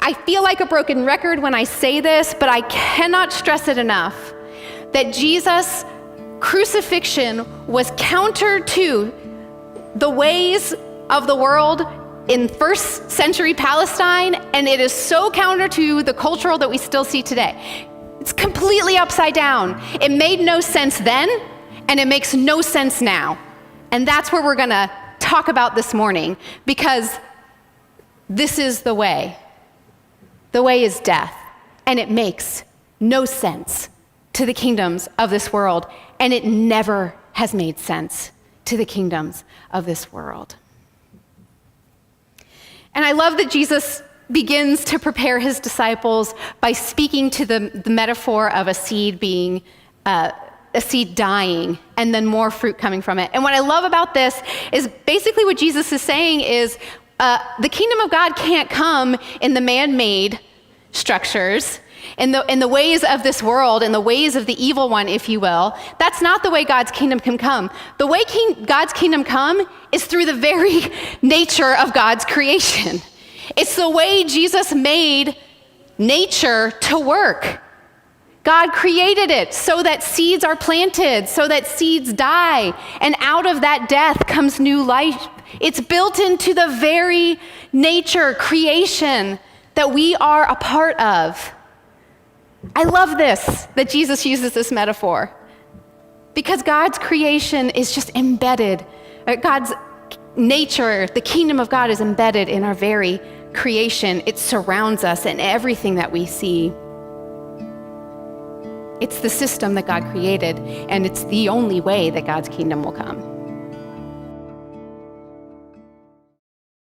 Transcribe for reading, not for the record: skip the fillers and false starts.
I feel like a broken record when I say this, but I cannot stress it enough that Jesus' crucifixion was counter to the ways of the world in first century Palestine, and it is so counter to the cultural that we still see today. It's completely upside down. It made no sense then, and it makes no sense now. And that's what we're gonna talk about this morning, because this is the way. The way is death, and it makes no sense to the kingdoms of this world, and it never has made sense to the kingdoms of this world. And I love that Jesus begins to prepare his disciples by speaking to the metaphor of a seed being a seed dying and then more fruit coming from it. And what I love about this is basically what Jesus is saying is the kingdom of God can't come in the man-made structures, in the ways of this world, in the ways of the evil one, if you will. That's not the way God's kingdom can come. The way God's kingdom come is through the very nature of God's creation. It's the way Jesus made nature to work. God created it so that seeds are planted, so that seeds die, and out of that death comes new life. It's built into the very nature, creation that we are a part of. I love this, that Jesus uses this metaphor, because God's creation is just embedded. God's nature, the kingdom of God is embedded in our very creation. It surrounds us in everything that we see. It's the system that God created, and it's the only way that God's kingdom will come.